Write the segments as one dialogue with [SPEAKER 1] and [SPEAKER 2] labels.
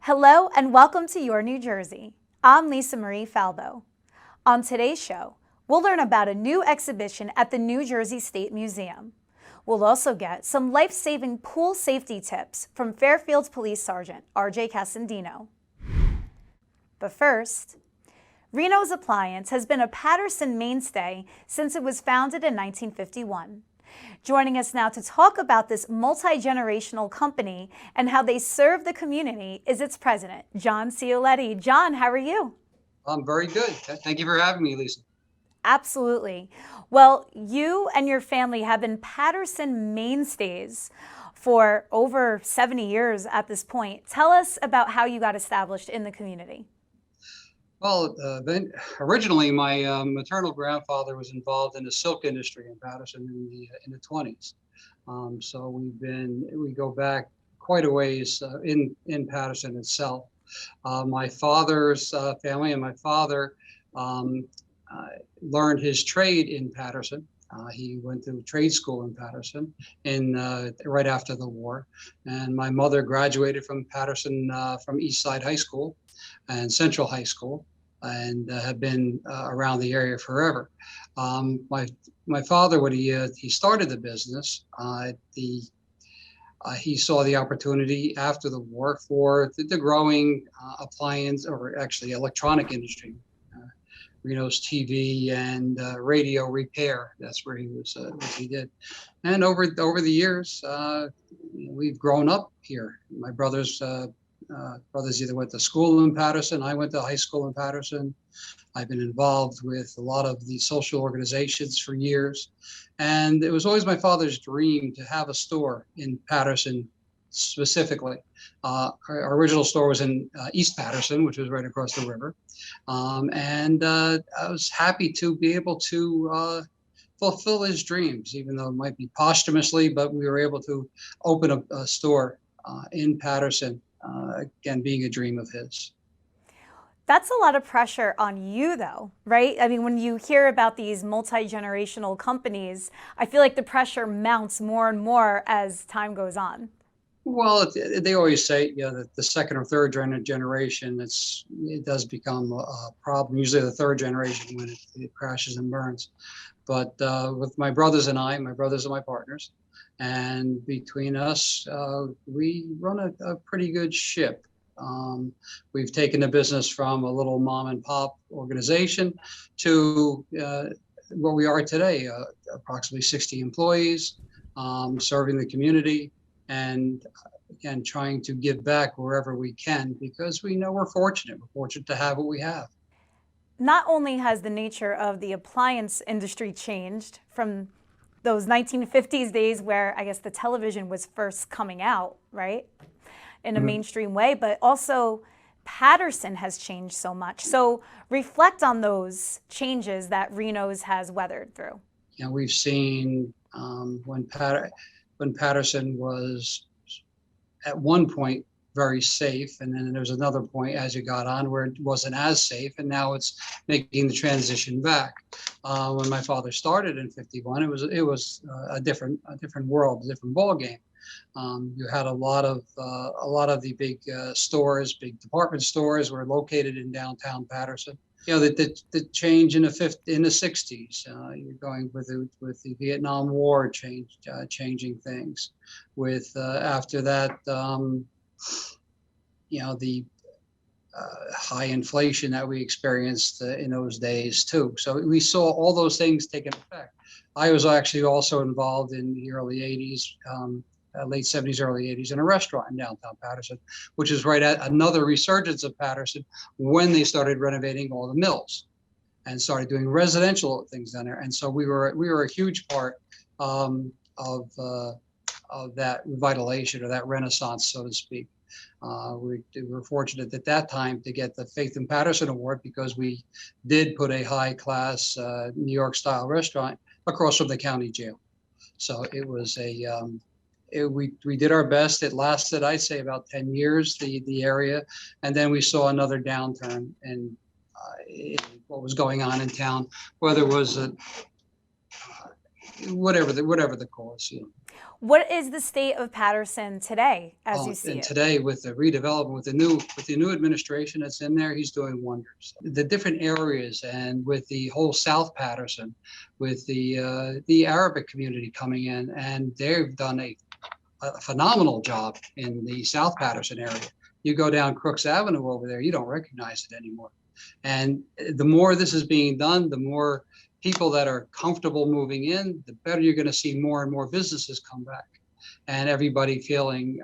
[SPEAKER 1] Hello and welcome to Your New Jersey. I'm Lisa Marie Falbo. On today's show, we'll learn about a new exhibition at the New Jersey State Museum. We'll also get some life-saving pool safety tips from Fairfield Police Sergeant RJ Casandino. But first, Reno's Appliance has been a Paterson mainstay since it was founded in 1951. Joining us now to talk about this multi-generational company and how they serve the community is its president, John Cioletti. John, how are you?
[SPEAKER 2] I'm very good. Thank you for having me, Lisa.
[SPEAKER 1] Absolutely. Well, you and your family have been Paterson mainstays for over 70 years at this point. Tell us about how you got established in the community.
[SPEAKER 2] Well, originally, my maternal grandfather was involved in the silk industry in Paterson in the 20s. So we go back quite a ways in Paterson itself. My father's family and my father learned his trade in Paterson. He went to trade school in Paterson right after the war, and my mother graduated from Paterson from East Side High School and Central High School, and have been around the area forever. My father, when he started the business, he saw the opportunity after the war for the growing appliance, or actually electronic industry. Reno's TV and radio repair. That's where what he did. And over the years, we've grown up here. My brothers either went to school in Paterson. I went to high school in Paterson. I've been involved with a lot of the social organizations for years. And it was always my father's dream to have a store in Paterson specifically. Our original store was in East Paterson, which was right across the river. And I was happy to be able to fulfill his dreams, even though it might be posthumously, but we were able to open a store in Paterson, again, being a dream of his.
[SPEAKER 1] That's a lot of pressure on you, though, right? I mean, when you hear about these multi-generational companies, I feel like the pressure mounts more and more as time goes on.
[SPEAKER 2] Well, they always say, that the second or third generation, it does become a problem. Usually the third generation when it crashes and burns. But with my brothers and my brothers are my partners, and between us, we run a pretty good ship. We've taken the business from a little mom and pop organization to where we are today, approximately 60 employees, serving the community, and again, trying to give back wherever we can, because we know we're fortunate. We're fortunate to have what we have.
[SPEAKER 1] Not only has the nature of the appliance industry changed from those 1950s days where I guess the television was first coming out, right, in a mainstream way, but also Paterson has changed so much. So reflect on those changes that Reno's has weathered through.
[SPEAKER 2] We've seen when Paterson was at one point very safe, and then there's another point as you got on where it wasn't as safe, and now it's making the transition back. When my father started in '51, it was a different world, a different ball game. You had a lot of the big stores, big department stores were located in downtown Paterson. The change in the '60s. You're going with the Vietnam War changing things. With after that, the high inflation that we experienced in those days too. So we saw all those things taking effect. I was actually also involved in the early '80s. Late '70s, early '80s, in a restaurant in downtown Paterson, which is right at another resurgence of Paterson when they started renovating all the mills and started doing residential things down there. And so we were a huge part of that revitalization, or that renaissance, so to speak. We were fortunate at that time to get the Faith in Paterson Award, because we did put a high-class New York-style restaurant across from the county jail. So it was we did our best. It lasted, I'd say, about 10 years, the area. And then we saw another downturn in what was going on in town, whether it was whatever the cause.
[SPEAKER 1] What is the state of Patterson today as you see
[SPEAKER 2] And
[SPEAKER 1] it?
[SPEAKER 2] today, with the redevelopment, with the new administration that's in there, he's doing wonders. The different areas, and with the whole South Patterson, with the Arabic community coming in, and they've done a phenomenal job in the South Patterson area. You go down Crooks Avenue over there, you don't recognize it anymore. And the more this is being done, the more people that are comfortable moving in, the better you're going to see more and more businesses come back, and everybody feeling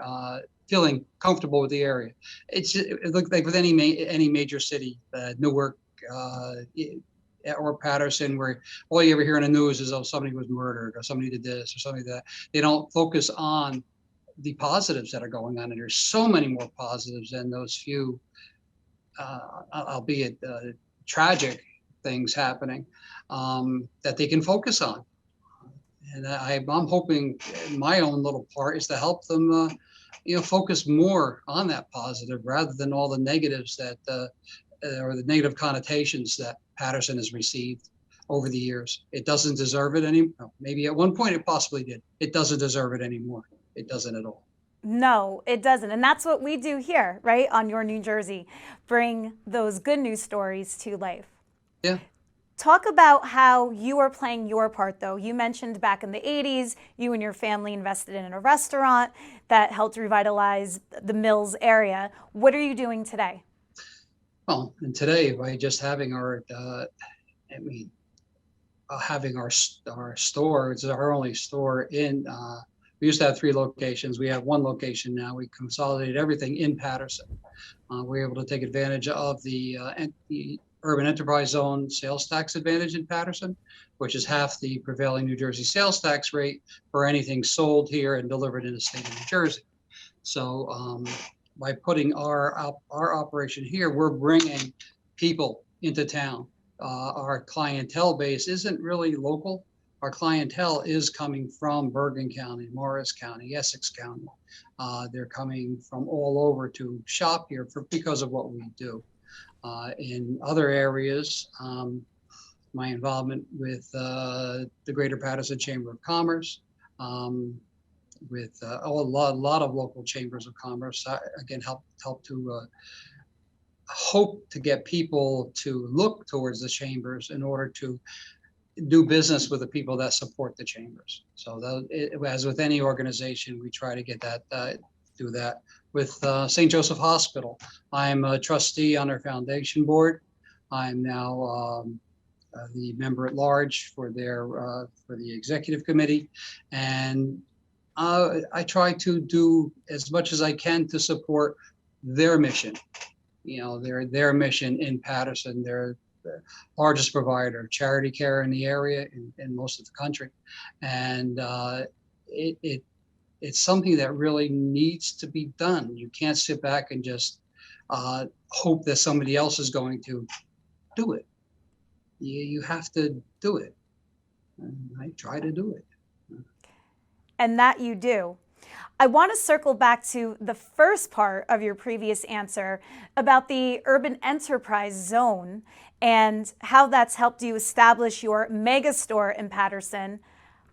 [SPEAKER 2] comfortable with the area. It looks like with any major city, Newark or Patterson, where all you ever hear in the news is, oh, somebody was murdered or somebody did this or somebody did that. They don't focus on the positives that are going on, and there's so many more positives than those few, albeit tragic things happening, that they can focus on. And I'm hoping my own little part is to help them, focus more on that positive rather than all the negatives that, or the negative connotations that Patterson has received over the years. It doesn't deserve it anymore. Maybe at one point it possibly did. It doesn't deserve it anymore. It doesn't at all.
[SPEAKER 1] No, it doesn't. And that's what we do here, right? On Your New Jersey, bring those good news stories to life.
[SPEAKER 2] Yeah.
[SPEAKER 1] Talk about how you are playing your part, though. You mentioned back in the 80s, you and your family invested in a restaurant that helped revitalize the Mills area. What are you doing today?
[SPEAKER 2] Well, and today, by just having having our store, it's our only store in, we used to have 3 locations. We have 1 location now. We consolidated everything in Patterson. We're able to take advantage of the Urban Enterprise Zone sales tax advantage in Patterson, which is half the prevailing New Jersey sales tax rate for anything sold here and delivered in the state of New Jersey. So by putting our operation here, we're bringing people into town. Our clientele base isn't really local. Our clientele is coming from Bergen County, Morris County, Essex County. They're coming from all over to shop here because of what we do. In other areas, my involvement with the Greater Patterson Chamber of Commerce, with a lot of local chambers of commerce, again, help to hope to get people to look towards the chambers in order to do business with the people that support the chambers. So as with any organization, we try to get that, do that. With St. Joseph Hospital, I'm a trustee on their foundation board. I'm now the member at large for the executive committee, and I try to do as much as I can to support their mission. Their mission in Patterson. They're the largest provider of charity care in the area, in most of the country, and it's something that really needs to be done. You can't sit back and just hope that somebody else is going to do it. You have to do it. And I try to do it.
[SPEAKER 1] And that you do. I want to circle back to the first part of your previous answer about the urban enterprise zone and how that's helped you establish your mega store in Patterson.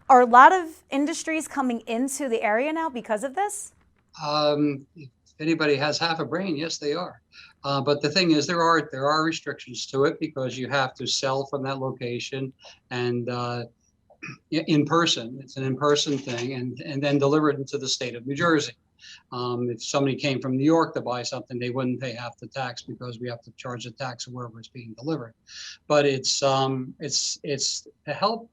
[SPEAKER 1] Are a lot of industries coming into the area now because of this?
[SPEAKER 2] If anybody has half a brain, yes, they are. But the thing is, there are restrictions to it because you have to sell from that location and in person. It's an in-person thing, and then deliver it into the state of New Jersey. If somebody came from New York to buy something, they wouldn't pay half the tax because we have to charge the tax wherever it's being delivered. But it's to help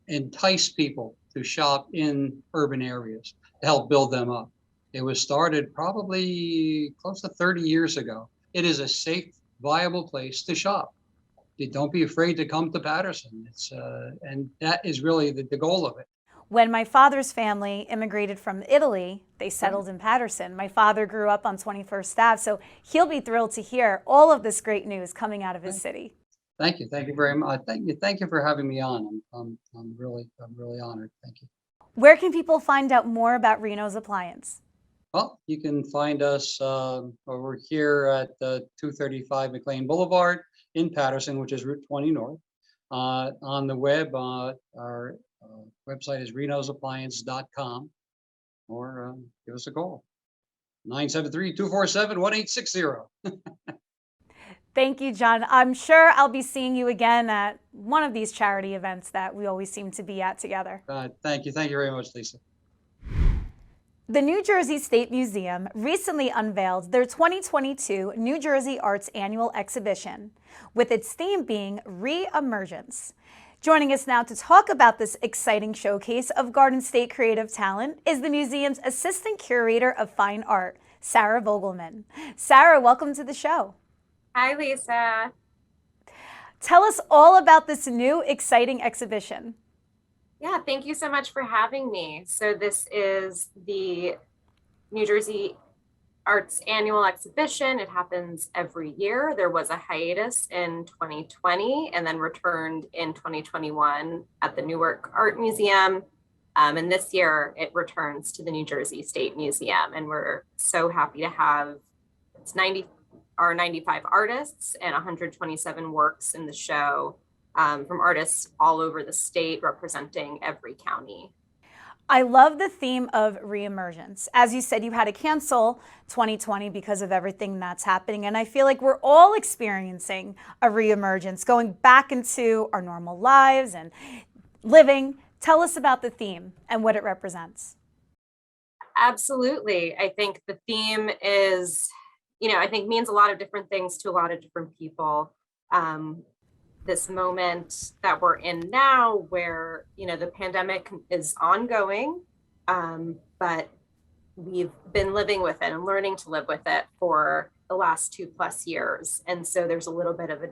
[SPEAKER 2] entice people to shop in urban areas, to help build them up. It was started probably close to 30 years ago. It is a safe, viable place to shop. Don't be afraid to come to Patterson. And that is really the goal of it.
[SPEAKER 1] When my father's family immigrated from Italy, they settled in Patterson. My father grew up on 21st Ave, so he'll be thrilled to hear all of this great news coming out of his city.
[SPEAKER 2] Thank you very much. Thank you for having me on. I'm really honored. Thank you.
[SPEAKER 1] Where can people find out more about Reno's Appliance?
[SPEAKER 2] Well, you can find us over here at 235 McLean Boulevard in Patterson, which is Route 20 North. on the web. Our website is renosappliance.com, or give us a call, 973-247-1860.
[SPEAKER 1] Thank you, John. I'm sure I'll be seeing you again at one of these charity events that we always seem to be at together.
[SPEAKER 2] Thank you. Thank you very much, Lisa.
[SPEAKER 1] The New Jersey State Museum recently unveiled their 2022 New Jersey Arts Annual Exhibition, with its theme being Re-Emergence. Joining us now to talk about this exciting showcase of Garden State creative talent is the museum's Assistant Curator of Fine Art, Sarah Vogelman. Sarah, welcome to the show.
[SPEAKER 3] Hi, Lisa.
[SPEAKER 1] Tell us all about this new exciting exhibition.
[SPEAKER 3] Yeah, thank you so much for having me. So this is the New Jersey Arts Annual Exhibition. It happens every year. There was a hiatus in 2020 and then returned in 2021 at the Newark Art Museum. And this year it returns to the New Jersey State Museum. And we're so happy to have our 95 artists and 127 works in the show. From artists all over the state representing every county.
[SPEAKER 1] I love the theme of reemergence. As you said, you had to cancel 2020 because of everything that's happening. And I feel like we're all experiencing a reemergence, going back into our normal lives and living. Tell us about the theme and what it represents.
[SPEAKER 3] Absolutely. I think the theme is, I think means a lot of different things to a lot of different people. This moment that we're in now where, the pandemic is ongoing, but we've been living with it and learning to live with it for the last 2+ years. And so there's a little bit of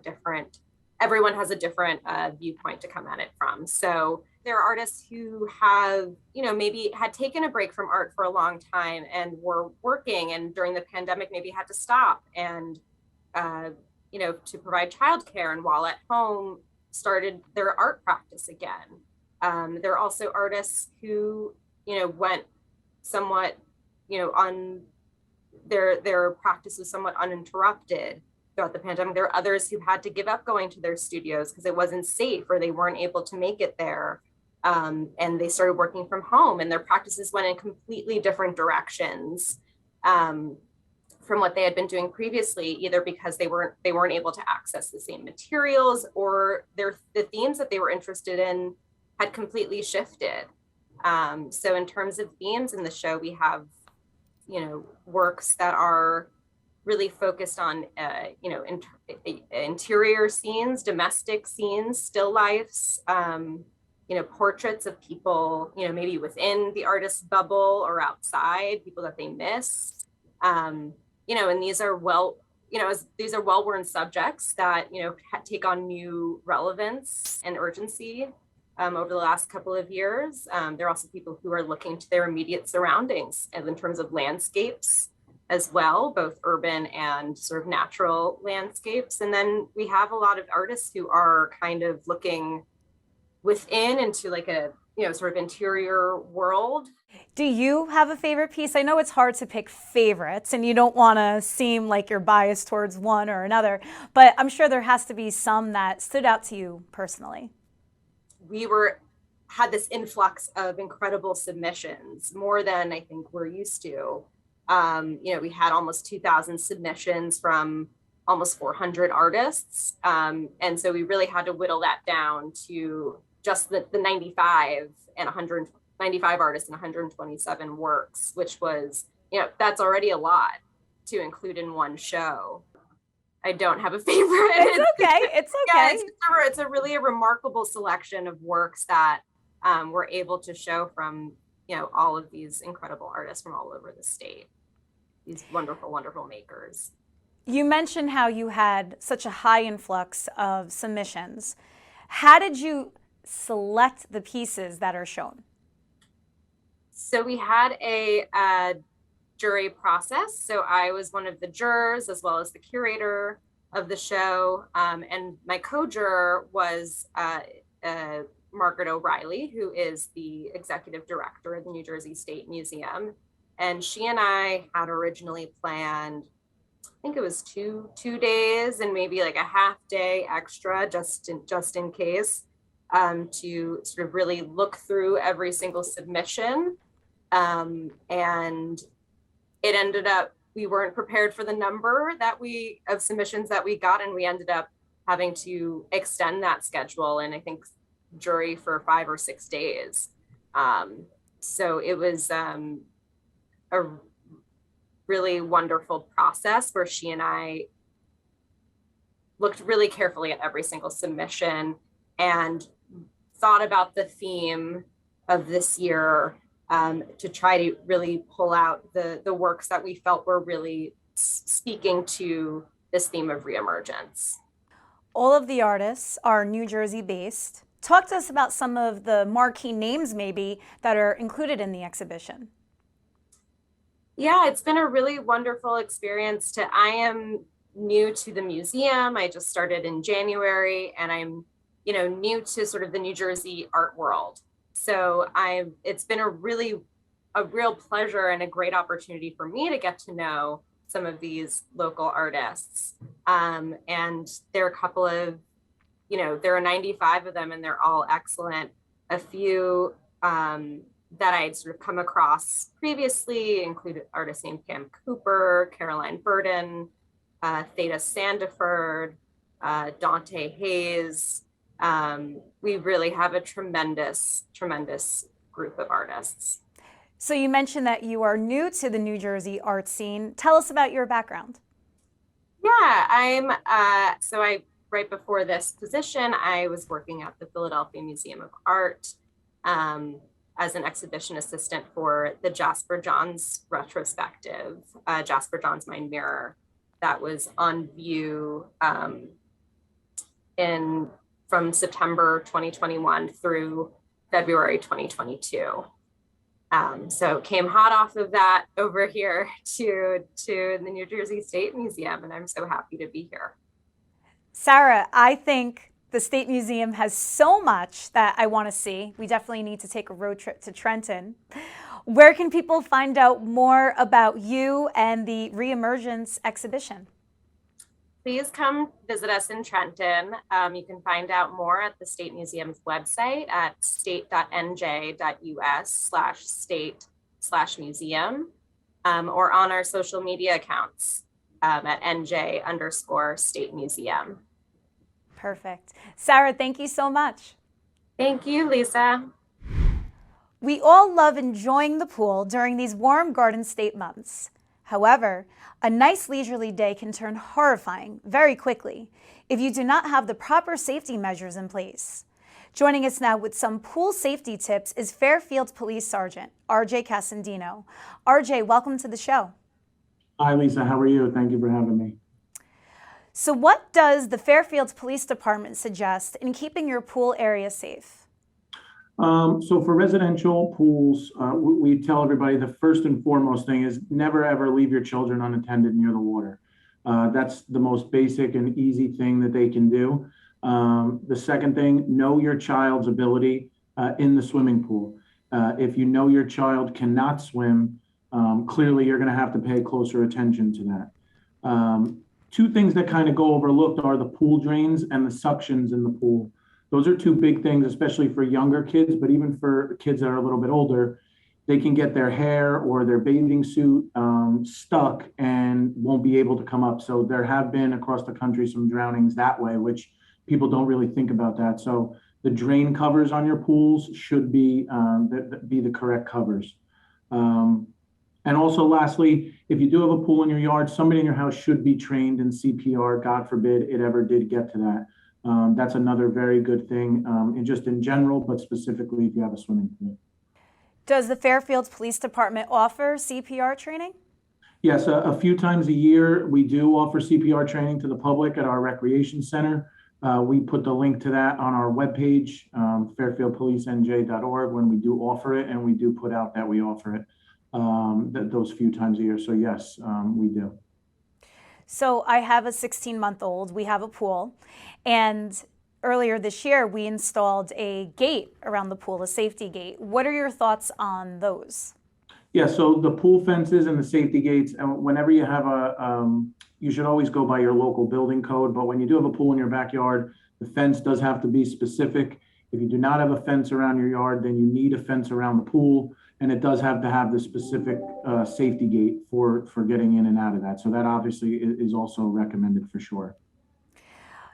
[SPEAKER 3] everyone has a different viewpoint to come at it from. So there are artists who have, maybe had taken a break from art for a long time and were working, and during the pandemic maybe had to stop and, to provide childcare, and while at home started their art practice again. There are also artists who, went somewhat, on their practice was somewhat uninterrupted throughout the pandemic. There are others who had to give up going to their studios because it wasn't safe or they weren't able to make it there. And they started working from home, and their practices went in completely different directions. From what they had been doing previously, either because they weren't able to access the same materials, or the themes that they were interested in had completely shifted. So in terms of themes in the show, we have, works that are really focused on, interior scenes, domestic scenes, still lifes, portraits of people, maybe within the artist's bubble or outside, people that they miss. And these are well-worn subjects that, take on new relevance and urgency over the last couple of years. There are also people who are looking to their immediate surroundings and in terms of landscapes as well, both urban and sort of natural landscapes. And then we have a lot of artists who are kind of looking within into like a, sort of interior world.
[SPEAKER 1] Do you have a favorite piece? I know it's hard to pick favorites and you don't want to seem like you're biased towards one or another, but I'm sure there has to be some that stood out to you personally.
[SPEAKER 3] We had this influx of incredible submissions, more than I think we're used to. We had almost 2,000 submissions from almost 400 artists. And so we really had to whittle that down to just the 95 and 195 artists and 127 works, which was, that's already a lot to include in one show. I don't have a favorite.
[SPEAKER 1] It's okay. It's okay.
[SPEAKER 3] Yeah, it's a really a remarkable selection of works that we're able to show from, all of these incredible artists from all over the state. These wonderful, wonderful makers.
[SPEAKER 1] You mentioned how you had such a high influx of submissions. How did you select the pieces that are shown?
[SPEAKER 3] So we had a jury process. So I was one of the jurors as well as the curator of the show. And my co-juror was Margaret O'Reilly, who is the executive director of the New Jersey State Museum. And she and I had originally planned think it was two days and maybe like a half day extra just in case, to sort of really look through every single submission. And it ended up, we weren't prepared for the number of submissions that we got, and we ended up having to extend that schedule, and I think jury for 5 or 6 days. So it was a really wonderful process where she and I looked really carefully at every single submission and thought about the theme of this year, to try to really pull out the works that we felt were really speaking to this theme of reemergence.
[SPEAKER 1] All of the artists are New Jersey based. Talk to us about some of the marquee names maybe that are included in the exhibition.
[SPEAKER 3] Yeah, it's been a really wonderful experience. I am new to the museum. I just started in January, and I'm, new to sort of the New Jersey art world. So it's been a real pleasure and a great opportunity for me to get to know some of these local artists. And there are a couple of, there are 95 of them, and they're all excellent. A few that I'd sort of come across previously included artists named Pam Cooper, Caroline Burden, Theda Sandiford, Dante Hayes. We really have a tremendous group of artists.
[SPEAKER 1] So you mentioned that you are new to the New Jersey art scene. Tell us about your background.
[SPEAKER 3] Yeah, right before this position, I was working at the Philadelphia Museum of Art as an exhibition assistant for the Jasper Johns retrospective, Jasper Johns Mind Mirror, that was on view from September 2021 through February 2022. So came hot off of that over here to the New Jersey State Museum, and I'm so happy to be here.
[SPEAKER 1] Sarah, I think the State Museum has so much that I want to see. We definitely need to take a road trip to Trenton. Where can people find out more about you and the Reemergence exhibition?
[SPEAKER 3] Please come visit us in Trenton. You can find out more at the State Museum's website at state.nj.us/state/museum, or on our social media accounts at NJ_State Museum.
[SPEAKER 1] Perfect. Sarah, thank you so much.
[SPEAKER 3] Thank you, Lisa.
[SPEAKER 1] We all love enjoying the pool during these warm Garden State months. However, a nice leisurely day can turn horrifying very quickly if you do not have the proper safety measures in place. Joining us now with some pool safety tips is Fairfield Police Sergeant RJ Casandino. RJ, welcome to the show.
[SPEAKER 4] Hi, Lisa. How are you? Thank you for having me.
[SPEAKER 1] So what does the Fairfield Police Department suggest in keeping your pool area safe?
[SPEAKER 4] So for residential pools, we tell everybody the first and foremost thing is never ever leave your children unattended near the water. That's the most basic and easy thing that they can do. The second thing, know your child's ability in the swimming pool. If you know your child cannot swim, clearly you're going to have to pay closer attention to that. Two things that kind of go overlooked are the pool drains and the suctions in the pool. Those are two big things, especially for younger kids, but even for kids that are a little bit older, they can get their hair or their bathing suit stuck and won't be able to come up. So there have been across the country some drownings that way, which people don't really think about that. So the drain covers on your pools should be the correct covers. And also lastly, if you do have a pool in your yard, somebody in your house should be trained in CPR. God forbid it ever did get to that. That's another very good thing, and just in general, but specifically if you have a swimming pool.
[SPEAKER 1] Does the Fairfield Police Department offer CPR training?
[SPEAKER 4] Yes, a few times a year we do offer CPR training to the public at our recreation center. We put the link to that on our webpage, fairfieldpolicenj.org, when we do offer it, and we do put out that we offer it those few times a year. So yes, we do.
[SPEAKER 1] So I have a 16-month-old. We have a pool, and earlier this year we installed a gate around the pool, a safety gate. What are your thoughts on those?
[SPEAKER 4] Yeah, so the pool fences and the safety gates, and whenever you have you should always go by your local building code, but when you do have a pool in your backyard, the fence does have to be specific. If you do not have a fence around your yard, then you need a fence around the pool, and it does have to have the specific safety gate for getting in and out of that. So that obviously is also recommended for sure.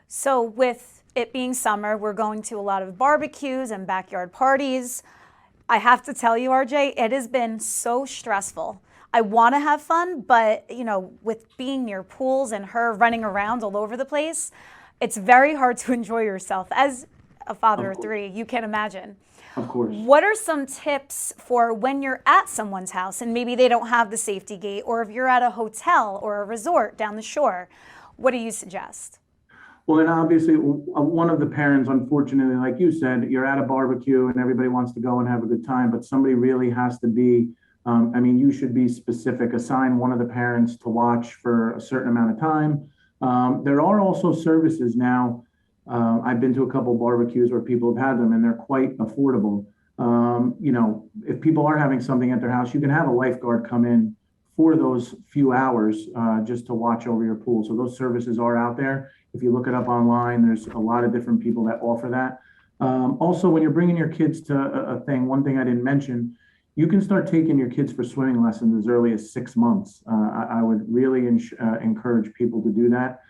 [SPEAKER 1] So with it being summer, we're going to a lot of barbecues and backyard parties. I have to tell you, RJ, it has been so stressful. I want to have fun, but with being near pools and her running around all over the place, it's very hard to enjoy yourself. As a father of three, you can imagine.
[SPEAKER 4] Of course.
[SPEAKER 1] What are some tips for when you're at someone's house and maybe they don't have the safety gate, or if you're at a hotel or a resort down the shore? What do you suggest?
[SPEAKER 4] Well, and obviously, one of the parents, unfortunately, like you said, you're at a barbecue and everybody wants to go and have a good time, but somebody really has to be, you should be specific. Assign one of the parents to watch for a certain amount of time. There are also services now. I've been to a couple barbecues where people have had them, and they're quite affordable. If people are having something at their house, you can have a lifeguard come in for those few hours just to watch over your pool. So those services are out there. If you look it up online, there's a lot of different people that offer that. Also, when you're bringing your kids to one thing I didn't mention, you can start taking your kids for swimming lessons as early as 6 months. I would really encourage people to do that.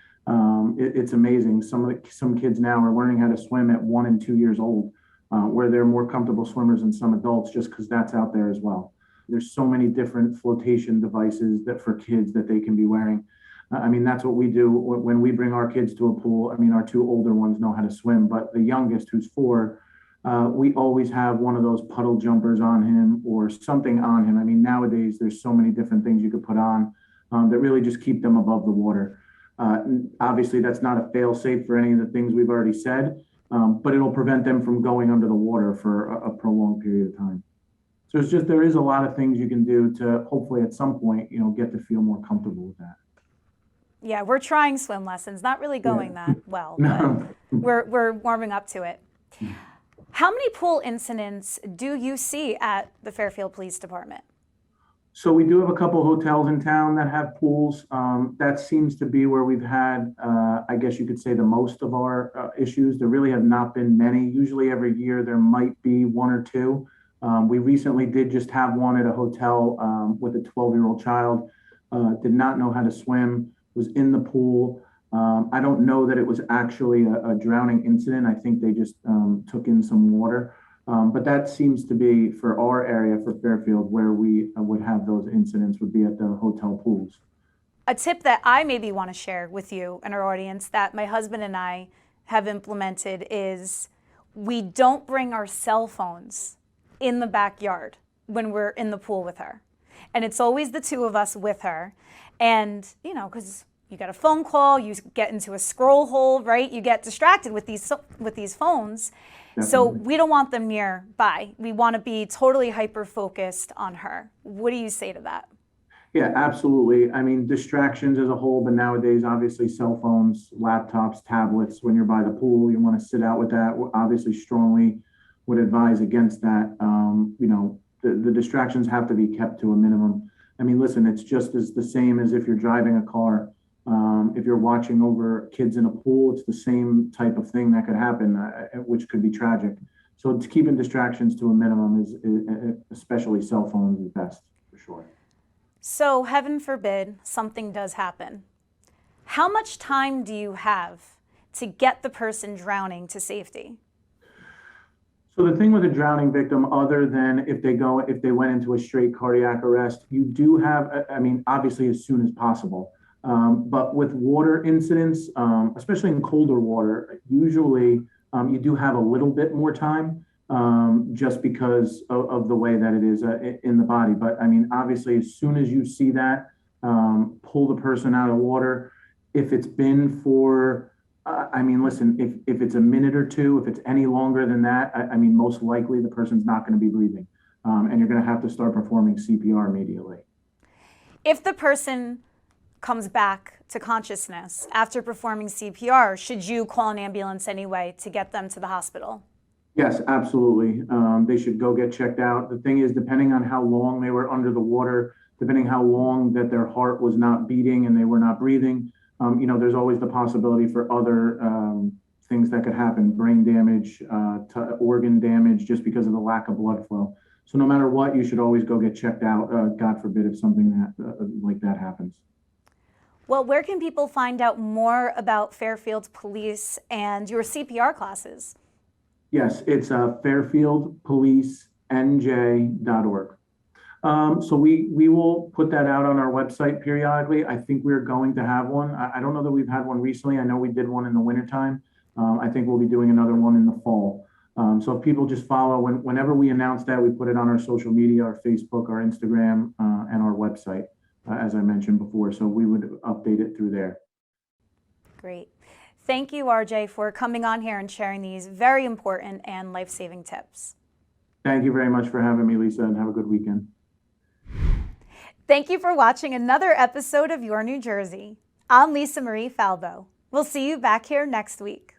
[SPEAKER 4] It's amazing. Some kids now are learning how to swim at 1 and 2 years old, where they're more comfortable swimmers than some adults, just because that's out there as well. There's so many different flotation devices that for kids that they can be wearing. That's what we do when we bring our kids to a pool. Our 2 older ones know how to swim, but the youngest, who's 4, we always have one of those puddle jumpers on him or something on him. Nowadays there's so many different things you could put on that really just keep them above the water. Obviously, that's not a fail-safe for any of the things we've already said, but it'll prevent them from going under the water for a prolonged period of time. So there is a lot of things you can do to hopefully at some point, get to feel more comfortable with that.
[SPEAKER 1] Yeah, we're trying swim lessons, not really going that well,
[SPEAKER 4] No.
[SPEAKER 1] but we're warming up to it. How many pool incidents do you see at the Fairfield Police Department?
[SPEAKER 4] So we do have a couple hotels in town that have pools. That seems to be where we've had, I guess you could say, the most of our issues. There really have not been many. Usually every year there might be 1 or 2. We recently did just have one at a hotel with a 12-year-old child, did not know how to swim, was in the pool. I don't know that it was actually a drowning incident. I think they just took in some water. But that seems to be, for our area, for Fairfield, where we would have those incidents, would be at the hotel pools.
[SPEAKER 1] A tip that I maybe want to share with you and our audience that my husband and I have implemented is we don't bring our cell phones in the backyard when we're in the pool with her. And it's always the 2 of us with her. And, because you get a phone call, you get into a scroll hole, right? You get distracted with these phones.
[SPEAKER 4] Definitely.
[SPEAKER 1] So we don't want them nearby. We want to be totally hyper-focused on her. What do you say to that?
[SPEAKER 4] Yeah, absolutely. Distractions as a whole, but nowadays, obviously, cell phones, laptops, tablets, when you're by the pool, you want to sit out with that. Obviously, strongly would advise against that. The distractions have to be kept to a minimum. Listen, it's just as the same as if you're driving a car. If you're watching over kids in a pool, it's the same type of thing that could happen, which could be tragic. So it's keeping distractions to a minimum is especially cell phones, is best for sure.
[SPEAKER 1] So heaven forbid something does happen. How much time do you have to get the person drowning to safety?
[SPEAKER 4] So the thing with a drowning victim, other than if they went into a straight cardiac arrest, you do have, obviously as soon as possible. But with water incidents, especially in colder water, usually you do have a little bit more time just because of the way that it is in the body. But obviously, as soon as you see that, pull the person out of water. If it's been for, listen, if it's a minute or 2, if it's any longer than that, most likely the person's not going to be breathing. And you're going to have to start performing CPR immediately.
[SPEAKER 1] If the person comes back to consciousness after performing CPR, should you call an ambulance anyway to get them to the hospital?
[SPEAKER 4] Yes, absolutely. They should go get checked out. The thing is, depending on how long they were under the water, depending how long that their heart was not beating and they were not breathing. There's always the possibility for other things that could happen, brain damage, to organ damage, just because of the lack of blood flow. So no matter what, you should always go get checked out, God forbid if something like that happens.
[SPEAKER 1] Well, where can people find out more about Fairfield Police and your CPR classes?
[SPEAKER 4] Yes, it's fairfieldpolicenj.org. So we will put that out on our website periodically. I think we're going to have one. I don't know that we've had one recently. I know we did one in the wintertime. I think we'll be doing another one in the fall. So if people just follow, whenever we announce that, we put it on our social media, our Facebook, our Instagram, and our website, as I mentioned before. So we would update it through there.
[SPEAKER 1] Great. Thank you, RJ, for coming on here and sharing these very important and life-saving tips.
[SPEAKER 4] Thank you very much for having me, Lisa, and have a good weekend.
[SPEAKER 1] Thank you for watching another episode of Your New Jersey. I'm Lisa Marie Falbo. We'll see you back here next week.